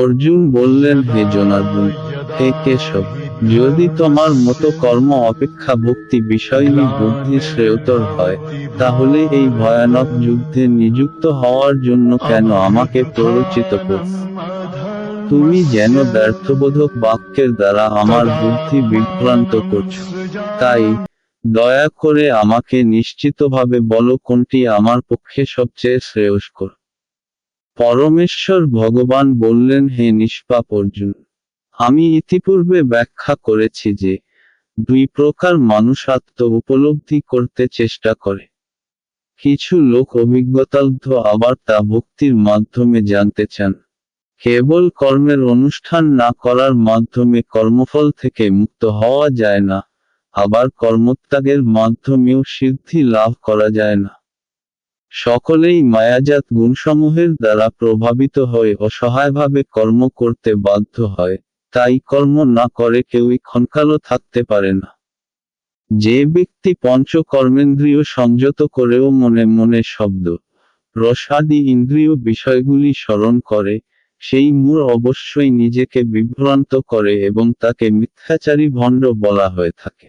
অর্জুন বললেন, হে জনার্দন, হে কেশব, যদি তোমার মতো কর্ম অপেক্ষা ভক্তি বিষয়নী বুদ্ধি শ্রেয়তর হয়, তাহলে এই ভয়ানক যুদ্ধে নিযুক্ত হওয়ার জন্য কেন আমাকে প্ররোচিত করছ? তুমি যেন ব্যর্থবোধক বাক্যের দ্বারা আমার বুদ্ধি বিভ্রান্ত করছ। তাই দয়া করে আমাকে নিশ্চিতভাবে বলো, কোনটি আমার পক্ষে সবচেয়ে শ্রেয়স্কর। পরমেশ্বর ভগবান বললেন, হে নিষ্পাপ অর্জুন, আমি ইতিপূর্বে ব্যাখ্যা করেছি যে দুই প্রকার মানুষ আত্ম উপলব্ধি করতে চেষ্টা করে। কিছু লোক অভিজ্ঞতালব্ধ, আবার তা ভক্তির মাধ্যমে জানতে চান। কেবল কর্মের অনুষ্ঠান না করার মাধ্যমে কর্মফল থেকে মুক্ত হওয়া যায় না, আবার কর্মত্যাগের মাধ্যমেও সিদ্ধি লাভ করা যায় না। সকলেই মায়াজাত গুণসমূহের দ্বারা প্রভাবিত হয়ে অসহায়ভাবে কর্ম করতে বাধ্য হয়, তাই কর্ম না করে কেউই ক্ষণকালও থাকতে পারে না। যে ব্যক্তি পঞ্চ কর্মেন্দ্রিয় সংযত করেও মনে মনে শব্দ, রস আদি ইন্দ্রিয় বিষয়গুলি স্মরণ করে, সেই মূঢ় অবশ্যই নিজেকে বিভ্রান্ত করে এবং তাকে মিথ্যাচারী ভণ্ড বলা হয়ে থাকে।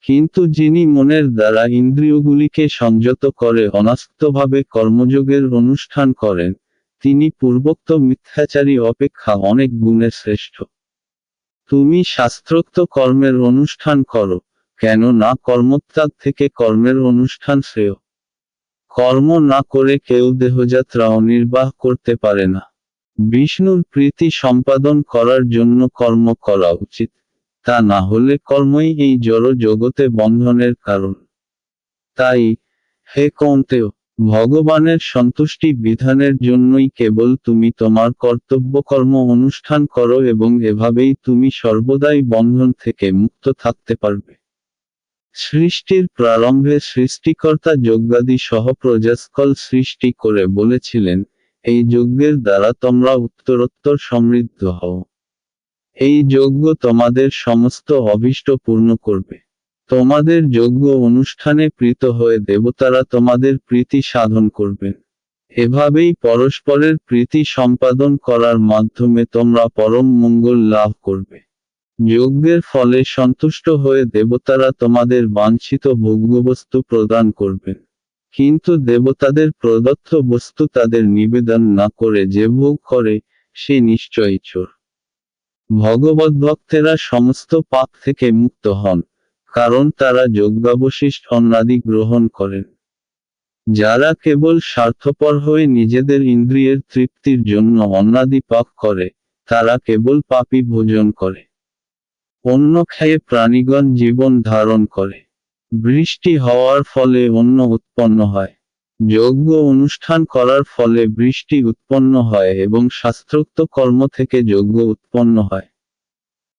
কিন্তু যিনি মনের দ্বারা ইন্দ্রিয়গুলিকে সংযত করে অনাসক্তভাবে কর্মযোগের অনুষ্ঠান করেন, তিনি পূর্বোক্ত মিথ্যাচারী অপেক্ষা অনেক গুণে শ্রেষ্ঠ। তুমি শাস্ত্রোক্ত কর্মের অনুষ্ঠান করো, কেন না কর্মত্যাগ থেকে কর্মের অনুষ্ঠান শ্রেয়। কর্ম না করে কেউ দেহযাত্রাও নির্বাহ করতে পারে না। বিষ্ণুর প্রীতি সম্পাদন করার জন্য কর্ম করা উচিত, তা না হলে কর্মই এই জড় জগতে বন্ধনের কারণ। তাই হে কৌন্তেয়, ভগবানের সন্তুষ্টি বিধানের জন্যই কেবল তুমি তোমার কর্তব্য কর্ম অনুষ্ঠান করো এবং এভাবেই তুমি সর্বদাই বন্ধন থেকে মুক্ত থাকতে পারবে। সৃষ্টির প্রারম্ভে সৃষ্টিকর্তা যজ্ঞাদি সহ প্রজাসকল সৃষ্টি করে বলেছিলেন, এই যজ্ঞের দ্বারা তোমরা উত্তরোত্তর সমৃদ্ধ হও। এই যজ্ঞ তোমাদের সমস্ত অভীষ্ট পূর্ণ করবে। তোমাদের যজ্ঞ অনুষ্ঠানে প্রীত হয়ে দেবতারা তোমাদের প্রীতি সাধন করবেন। এভাবেই পরস্পরের প্রীতি সম্পাদন করার মাধ্যমে তোমরা পরম মঙ্গল লাভ করবে। যজ্ঞের ফলে সন্তুষ্ট হয়ে দেবতারা তোমাদের বাঞ্ছিত ভোগ্যবস্তু প্রদান করবেন। কিন্তু দেবতাদের প্রদত্ত বস্তু তাদের নিবেদন না করে যে ভোগ করে, সে নিশ্চয়ই চোর। ভগবদ্ভক্তেরা সমস্ত পাপ থেকে মুক্ত হন, কারণ তারা যজ্ঞাবশিষ্ট অন্নাদি গ্রহণ করেন। যারা কেবল স্বার্থপর হয়ে নিজেদের ইন্দ্রিয়ের তৃপ্তির জন্য অন্নাদি পাপ করে, তারা কেবল পাপী ভোজন করে। অন্ন খেয়ে প্রাণীগণ জীবন ধারণ করে। বৃষ্টি হওয়ার ফলে অন্ন উৎপন্ন হয়। যজ্ঞ অনুষ্ঠান করার ফলে বৃষ্টি উৎপন্ন হয় এবং শাস্ত্রোক্ত কর্ম থেকে যজ্ঞ উৎপন্ন হয়।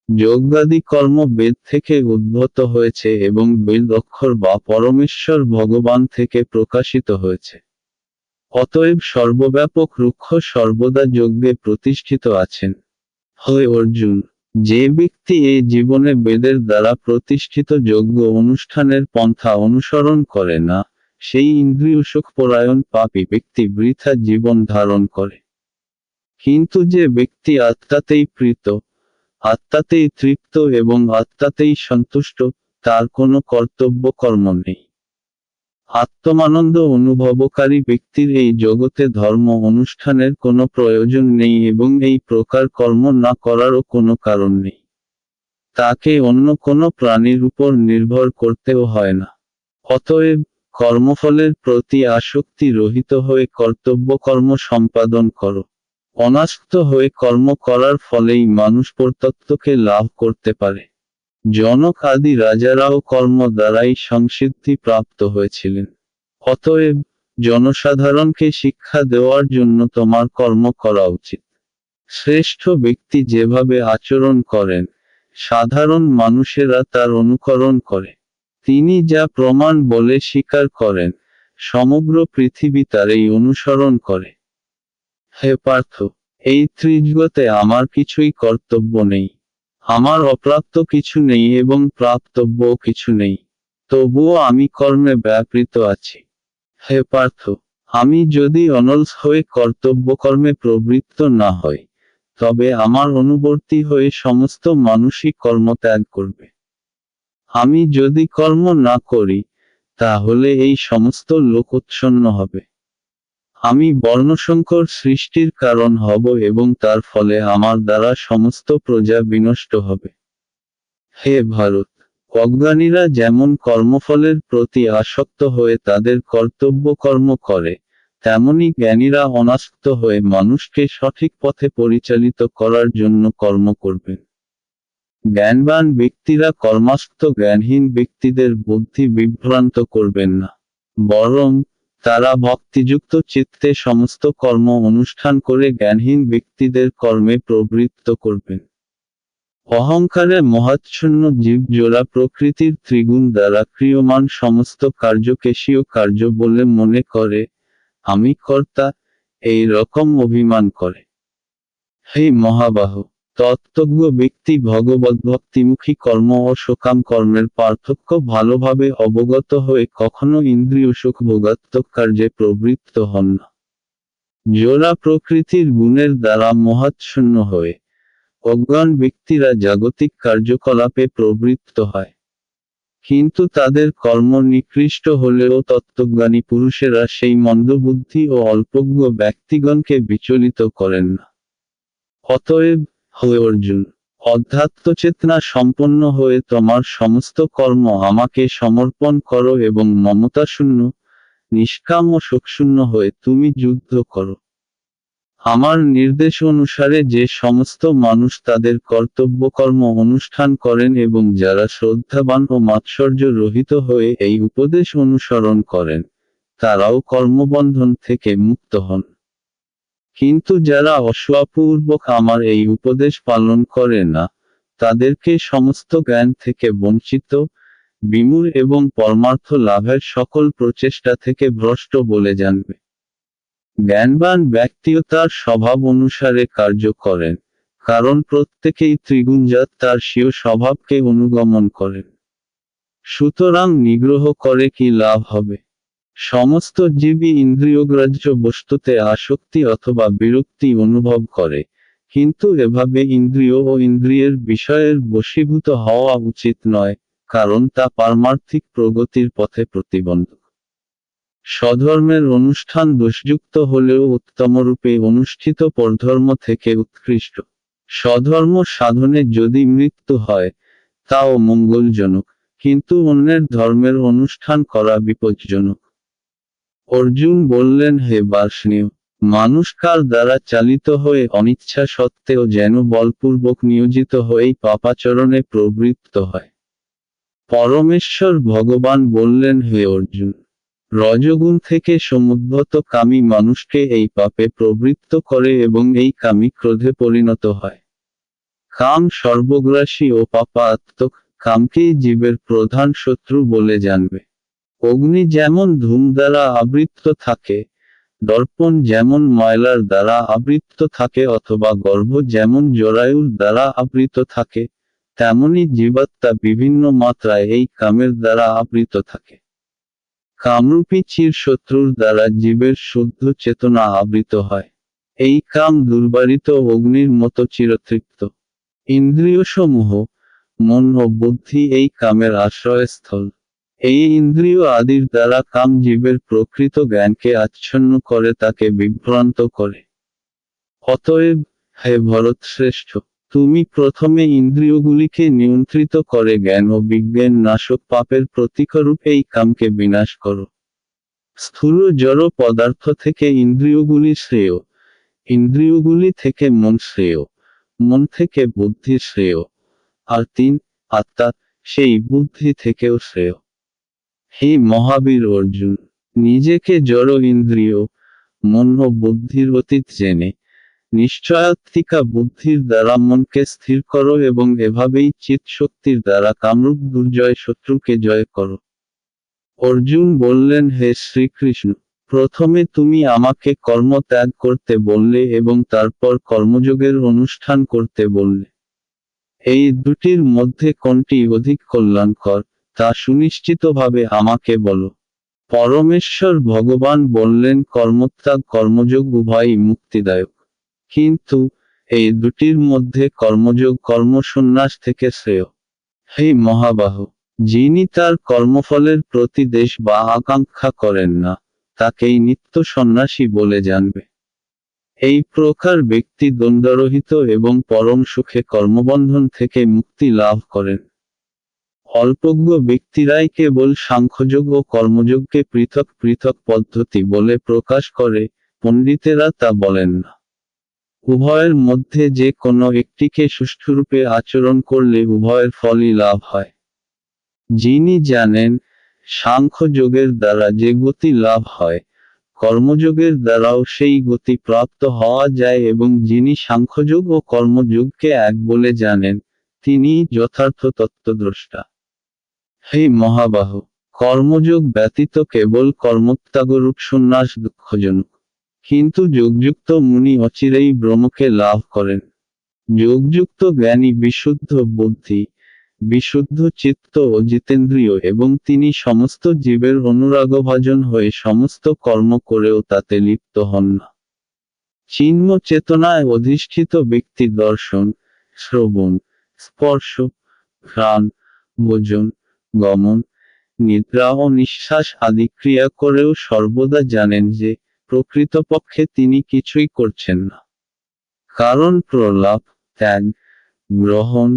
যজ্ঞাদি কর্ম বেদ থেকে উদ্ভূত হয়েছে এবং বেদ অক্ষর বা পরমেশ্বর ভগবান থেকে প্রকাশিত হয়েছে। অতএব সর্বব্যাপক রুক্ষ সর্বদা যজ্ঞে প্রতিষ্ঠিত আছেন। হে অর্জুন, যে ব্যক্তি এই জীবনে বেদের দ্বারা প্রতিষ্ঠিত যজ্ঞ অনুষ্ঠানের পন্থা অনুসরণ করে না, সেই ইন্দ্রিয়সুখপরায়ণ পাপী ব্যক্তি বৃথা জীবন ধারণ করে। কিন্তু যে ব্যক্তি আত্মাতেই প্রীত, আত্মাতেই তৃপ্ত এবং আত্মাতেই সন্তুষ্ট, তার কোনো কর্তব্য কর্ম নেই। আত্মানন্দ অনুভবকারী ব্যক্তির এই জগতে ধর্ম অনুষ্ঠানের কোনো প্রয়োজন নেই এবং এই প্রকার কর্ম না করারও কোনো কারণ নেই। তাকে অন্য কোনো প্রাণীর উপর নির্ভর করতেও হয় না। অতএব কর্মফলের প্রতি আসক্তি রহিত হয়ে কর্তব্য কর্ম সম্পাদন করো। অনাসক্ত হয়ে কর্ম করার ফলেই মানুষ পরতত্ত্বকে লাভ করতে পারে। জনক আদি রাজারাও কর্ম দ্বারাই সংসিদ্ধি প্রাপ্ত হয়েছিলেন। অতএব জনসাধারণকে শিক্ষা দেওয়ার জন্য তোমার কর্ম করা উচিত। শ্রেষ্ঠ ব্যক্তি যেভাবে আচরণ করেন, সাধারণ মানুষেরা তার অনুকরণ করে। তিনি যা প্রমাণ বলে স্বীকার করেন, সমগ্র পৃথিবী তারই অনুসরণ করে। হে পার্থ, এই ত্রিজগতে আমার কিছুই কর্তব্য নেই। আমার অপ্রাপ্ত কিছু নেই এবং প্রাপ্তব্যও কিছু নেই। তবুও আমি কর্মে ব্যাপৃত আছি। হে পার্থ, আমি যদি অনলস হয়ে কর্তব্য কর্মে প্রবৃত্ত না হই, তবে আমার অনুবর্তী হয়ে সমস্ত মানুষই কর্ম ত্যাগ করবে। আমি যদি কর্ম না করি, তাহলে এই সমস্ত লোক উচ্ছন্ন হবে। আমি বর্ণসংকর সৃষ্টির কারণ হব এবং তার ফলে আমার দ্বারা সমস্ত প্রজা বিনষ্ট হবে। হে ভারত, অজ্ঞানীরা যেমন কর্মফলের প্রতি আসক্ত হয়ে তাদের কর্তব্য কর্ম করে, তেমনি জ্ঞানীরা অনাসক্ত হয়ে মানুষকে সঠিক পথে পরিচালিত করার জন্য কর্ম করবেন। জ্ঞানবান ব্যক্তিরা কর্মাসক্ত জ্ঞানহীন ব্যক্তিদের বুদ্ধি বিভ্রান্ত করবেন না, বরং তারা ভক্তিযুক্ত চিত্তে সমস্ত কর্ম অনুষ্ঠান করে জ্ঞানহীন ব্যক্তিদের কর্মে প্রবৃত্ত করবেন। অহংকারে মহাচ্ছন্ন জীব জোড়া প্রকৃতির ত্রিগুণ দ্বারা ক্রিয়মান সমস্ত কার্যকে স্বীয় কার্য বলে মনে করে, আমি কর্তা, এই রকম অভিমান করে। হে মহাবাহ, তত্ত্বজ্ঞ ব্যক্তি ভগবদ্ভক্তিমুখী কর্ম ও সকাম কর্মের পার্থক্য ভালোভাবে অবগত হয়ে কখনো ইন্দ্রিয় সুখ ভোগাত্মক কার্যে প্রবৃত্ত হন না। জোড়া প্রকৃতির গুণের দ্বারা মোহাচ্ছন্ন হয়ে অজ্ঞান ব্যক্তিরা জাগতিক কার্যকলাপে প্রবৃত্ত হয়। কিন্তু তাদের কর্ম নিকৃষ্ট হলেও তত্ত্বজ্ঞানী পুরুষেরা সেই মন্দবুদ্ধি ও অল্পজ্ঞ ব্যক্তিগণকে বিচলিত করেন না। অতএব, হে অর্জুন, অধ্যাত্মচেতনা সম্পন্ন হয়ে তোমার সমস্ত কর্ম আমাকে সমর্পণ করো এবং মমতাশূন্য, নিষ্কাম ও শোকশূন্য হয়ে তুমি যুদ্ধ করো। আমার নির্দেশ অনুসারে যে সমস্ত মানুষ তাদের কর্তব্যকর্ম অনুষ্ঠান করেন এবং যারা শ্রদ্ধাবান ও মাৎসর্য রহিত হয়ে এই উপদেশ অনুসরণ করেন, তারাও কর্মবন্ধন থেকে মুক্ত হন। কিন্তু যারা অসূয়াপূর্বক আমার এই উপদেশ পালন করে না, তাদেরকে সমস্ত জ্ঞান থেকে বঞ্চিত, বিমূঢ় এবং পরমার্থ লাভের সকল প্রচেষ্টা থেকে ভ্রষ্ট বলে জানবে। জ্ঞানবান ব্যক্তিও তার স্বভাব অনুসারে কার্য করেন, কারণ প্রত্যেকেই ত্রিগুণজাত তার স্বীয় স্বভাবকে অনুগমন করেন। সুতরাং নিগ্রহ করে কি লাভ হবে? সমস্ত জীবই ইন্দ্রিয়গ্রাহ্য বস্তুতে আসক্তি অথবা বিরক্তি অনুভব করে, কিন্তু এভাবে ইন্দ্রিয় ও ইন্দ্রিয়ের বিষয়ের বশীভূত হওয়া উচিত নয়, কারণ তা পারমার্থিক প্রগতির পথে প্রতিবন্ধক। স্বধর্মের অনুষ্ঠান দোষযুক্ত হলেও উত্তমরূপে অনুষ্ঠিত পরধর্ম থেকে উৎকৃষ্ট। স্বধর্ম সাধনে যদি মৃত্যু হয়, তাও মঙ্গলজনক, কিন্তু অন্যের ধর্মের অনুষ্ঠান করা বিপজ্জনক। অর্জুন বললেন, হে বার্ষ্ণেয়, মানুষ কার দ্বারা চালিত হয়ে অনিচ্ছা সত্ত্বেও যেন বলপূর্বক নিয়োজিত হয়েই পাপাচরণে প্রবৃত্ত হয়। পরমেশ্বর ভগবান বললেন, হে অর্জুন, রজগুণ থেকে সমুদ্ভূত কামী মানুষকে এই পাপে প্রবৃত্ত করে এবং এই কামী ক্রোধে পরিণত হয়। কাম সর্বগ্রাসী ও পাপাত্মক, কামকেই জীবের প্রধান শত্রু বলে জানবে। অগ্নি যেমন ধূম দ্বারা আবৃত থাকে, দর্পণ যেমন ময়লার দ্বারা আবৃত থাকে অথবা গর্ভ যেমন জরায়ুর দ্বারা আবৃত থাকে, তেমনি জীবাত্মা বিভিন্ন মাত্রায় এই কামের দ্বারা আবৃত থাকে। কামরূপী চির শত্রুর দ্বারা জীবের শুদ্ধ চেতনা আবৃত হয়। এই কাম দুর্বারিত অগ্নির মতো চিরতৃপ্ত। ইন্দ্রিয়সমূহ, মন ও বুদ্ধি এই কামের আশ্রয়স্থল। এই ইন্দ্রিয় আদির দ্বারা কাম জীবের প্রকৃত জ্ঞানকে আচ্ছন্ন করে তাকে বিভ্রান্ত করে। অতএব, হে ভরতশ্রেষ্ঠ, তুমি প্রথমে ইন্দ্রিয়গুলিকে নিয়ন্ত্রিত করে জ্ঞান ও বিজ্ঞান নাশক পাপের প্রতীকরূপ এই কামকে বিনাশ করো। স্থূল জড় পদার্থ থেকে ইন্দ্রিয়গুলি শ্রেয়, ইন্দ্রিয়গুলি থেকে মন শ্রেয়, মন থেকে বুদ্ধি শ্রেয়, আর আত্মা, সেই বুদ্ধি থেকেও শ্রেয়। হে মহাবীর অর্জুন, নিজেকে জড় ইন্দ্রিয়, মন ও বুদ্ধির অতীত জেনে নিশ্চয়াত্মিকা বুদ্ধির দ্বারা মনকে স্থির করো এবং এভাবেই চিৎ শক্তির দ্বারা কামরূপ দুর্জয় শত্রুকে জয় করো। অর্জুন বললেন, হে শ্রীকৃষ্ণ, প্রথমে তুমি আমাকে কর্ম ত্যাগ করতে বললে এবং তারপর কর্মযোগের অনুষ্ঠান করতে বললে। এই দুটির মধ্যে কোনটি অধিক কল্যাণকর, তা সুনিশ্চিতভাবে আমাকে বলো। পরমেশ্বর ভগবান বললেন, কর্মত্যাগ কর্মযোগ উভয়ই মুক্তিদায়ক। কিন্তু এই দুটির মধ্যে কর্মযোগ কর্মসন্ন্যাস থেকে শ্রেয়। হে মহাবাহু, যিনি তার কর্মফলের প্রতি দেশ বা আকাঙ্ক্ষা করেন না, তাকেই নিত্য সন্ন্যাসী বলে জানবে। এই প্রকার ব্যক্তি দ্বন্দ্বরহিত এবং পরম সুখে কর্মবন্ধন থেকে মুক্তি লাভ করেন। অল্পজ্ঞ ব্যক্তিরাই কেবল সাংখ্যযোগ ও কর্মযোগকে পৃথক পৃথক পদ্ধতি বলে প্রকাশ করে, পণ্ডিতেরা তা বলেন না। উভয়ের মধ্যে যে কোনো একটিকে সুষ্ঠুরূপে আচরণ করলে উভয়ের ফলই লাভ হয়। যিনি জানেন, সাংখ্যযোগের দ্বারা যে গতি লাভ হয়, কর্মযোগের দ্বারাও সেই গতি প্রাপ্ত হওয়া যায় এবং যিনি সাংখ্যযোগ ও কর্মযোগকে এক বলে জানেন, তিনিই যথার্থ তত্ত্বদ্রষ্টা। হে মহাবাহু, কর্মযোগ ব্যতীত কেবল কর্মত্যাগরূপ সন্ন্যাস দুঃখজনক। কিন্তু যোগযুক্ত মুনি অচিরেই ব্রহ্মকে লাভ করেন। যোগযুক্ত জ্ঞানী বিশুদ্ধ বুদ্ধি, বিশুদ্ধ চিত্ত ও জিতেন্দ্রিয় এবং তিনি সমস্ত জীবের অনুরাগভাজন হয়ে সমস্ত কর্ম করেও তাতে লিপ্ত হন না। চিন্ম চেতনায় অধিষ্ঠিত ব্যক্তি দর্শন, শ্রবণ, স্পর্শ, ঘ্রাণ, ভোজন, গমন, নিদ্রা ও নিঃশ্বাস আদি ক্রিয়া করেও সর্বদা জানেন যে, প্রকৃতপক্ষে তিনি কিছুই করছেন না। কারণ প্রলাপ, ত্যাগ, গ্রহণ,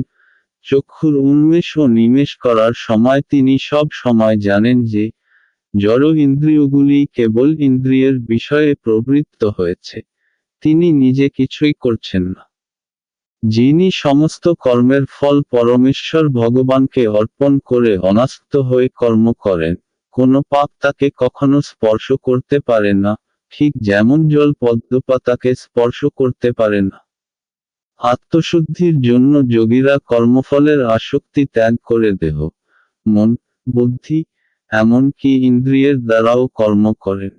চক্ষুর উন্মেষ ও নিমেষ করার সময় তিনি সব সময় জানেন যে, জড় ইন্দ্রিয়গুলি কেবল ইন্দ্রিয়ের বিষয়ে প্রবৃত্ত হয়েছে, তিনি নিজে কিছুই করছেন না। যিনি সমস্ত কর্মের ফল পরমেশ্বর ভগবানকে অর্পণ করে অনাসক্ত হয়ে কর্ম করেন, কোনো পাপ তাকে কখনো স্পর্শ করতে পারে না, ঠিক যেমন জল পদ্মপাতাকে স্পর্শ করতে পারে না। আত্মশুদ্ধির জন্য যোগীরা কর্মফলের আসক্তি ত্যাগ করে দেহ, মন, বুদ্ধি, এমনকি ইন্দ্রিয়ের দ্বারাও কর্ম করেন।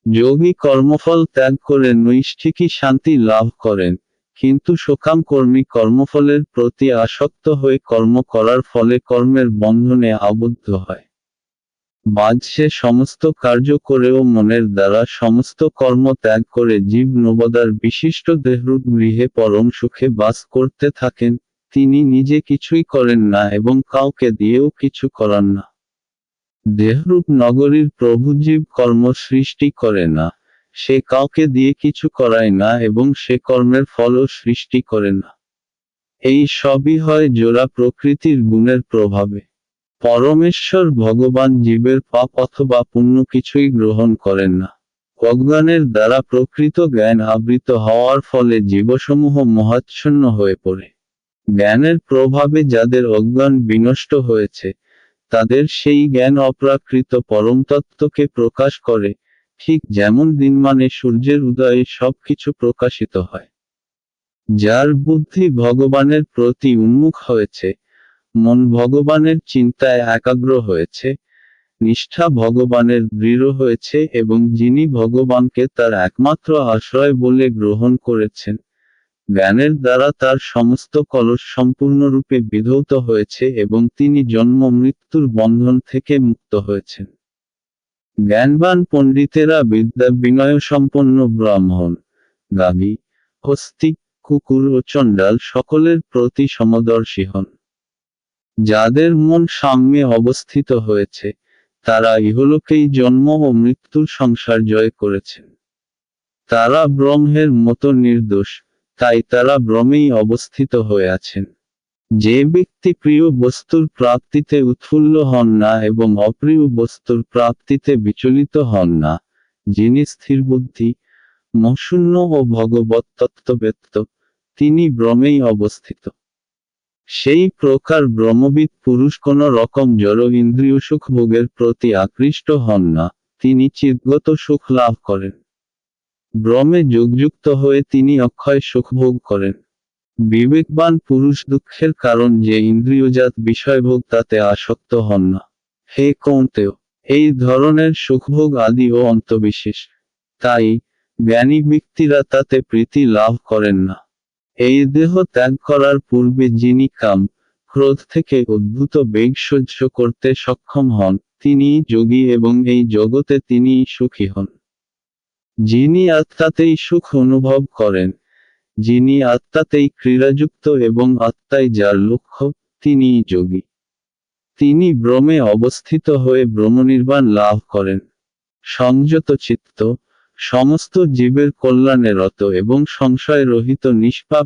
যোগী কর্মফল ত্যাগ করে নৈষ্ঠিকী শান্তি লাভ করেন, কিন্তু সকামকর্মী কর্মফলের প্রতি আসক্ত হয়ে কর্ম করার ফলে কর্মের বন্ধনে আবদ্ধ হয়। বাহ্যে সমস্ত কার্য করেও মনের দ্বারা সমস্ত কর্ম ত্যাগ করে জীব নবদার বিশিষ্ট দেহরূপ গৃহে পরম সুখে বাস করতে থাকেন, তিনি নিজে কিছুই করেন না এবং কাউকে দিয়েও কিছু করান না। দেহরূপ নগরীর প্রভু জীব কর্ম সৃষ্টি করে না, সে কাউকে দিয়ে কিছু করায় না এবং সে কর্মের ফলও সৃষ্টি করে না। এই সবই হয় জোড়া প্রকৃতির গুণের প্রভাবে। পরমেশ্বর ভগবান জীবের পাপ অথবা পুণ্য কিছুই গ্রহণ করেন না। অজ্ঞানের দ্বারা প্রকৃত জ্ঞান আবৃত হওয়ার ফলে জীবসমূহ মোহাচ্ছন্ন হয়ে পড়ে। জ্ঞানের প্রভাবে যাদের অজ্ঞান বিনষ্ট হয়েছে, তাদের সেই জ্ঞান অপ্রাকৃত পরমতত্ত্বকে প্রকাশ করে, ঠিক যেমন দিনমানে সূর্যের উদয়ে সবকিছু প্রকাশিত হয়। যার বুদ্ধি ভগবানের প্রতি উন্মুখ হয়েছে, মন ভগবানের চিন্তায় একাগ্র হয়েছে, নিষ্ঠা ভগবানের দৃঢ় হয়েছে এবং যিনি ভগবানকে তার একমাত্র আশ্রয় বলে গ্রহণ করেছেন, জ্ঞানের দ্বারা তার সমস্ত কলস সম্পূর্ণরূপে বিধৌত হয়েছে এবং তিনি জন্ম মৃত্যুর বন্ধন থেকে মুক্ত হয়েছেন। জ্ঞানবান পণ্ডিতেরা বিদ্যা বিনয় সম্পন্ন ব্রাহ্মণ, গাভী, হস্তি, কুকুর ও চণ্ডাল সকলের প্রতি সমদর্শী হন। যাদের মন সাম্যে অবস্থিত হয়েছে, তারা ইহলোকেই জন্ম ও মৃত্যুর সংসার জয় করেছেন। তারা ব্রহ্মের মতো নির্দোষ, তাই তারা ব্রহ্মেই অবস্থিত হয়ে আছেন। যে ব্যক্তি প্রিয় বস্তুর প্রাপ্তিতে উৎফুল্ল হন না এবং অপ্রিয় বস্তুর প্রাপ্তিতে বিচলিত হন না, যিনি স্থিরবুদ্ধি, মোহশূন্য ও ভগবৎ তত্ত্ববেত্ত, তিনি ব্রহ্মেই অবস্থিত। সেই প্রকার ব্রহ্মবিদ পুরুষ কোন রকম জড় ইন্দ্রিয় সুখ ভোগের প্রতি আকৃষ্ট হন না, তিনি চিদ্গত সুখ লাভ করেন। ব্রহ্মে যোগযুক্ত হয়ে তিনি অক্ষয় সুখ ভোগ করেন। বিবেকবান পুরুষ দুঃখের কারণ যে ইন্দ্রিয়জাত বিষয়ভোগ তাতে আসক্ত হন না। হে কৌন্তেয়, এই ধরনের সুখভোগ আদি ও অন্তবিশেষ, তাই জ্ঞানী ব্যক্তিরা তাতে প্রীতি লাভ করেন না। এই দেহ ত্যাগ করার পূর্বে যিনি কাম, ক্রোধ থেকে উদ্ভূত বেগ সহ্য করতে সক্ষম হন, তিনিই যোগী এবং এই জগতে তিনিই সুখী হন। যিনি আত্মাতেই সুখ অনুভব করেন, যিনি আত্মাতেই ক্রীড়াযুক্ত এবং আত্মাই যার লক্ষ্য, তিনিই যোগী। তিনি ব্রহ্মে অবস্থিত হয়ে ব্রহ্মনির্বাণ লাভ করেন। সংযত চিত্ত, সমস্ত জীবের কল্যাণে রত এবং সংশয় রহিত নিষ্পাপ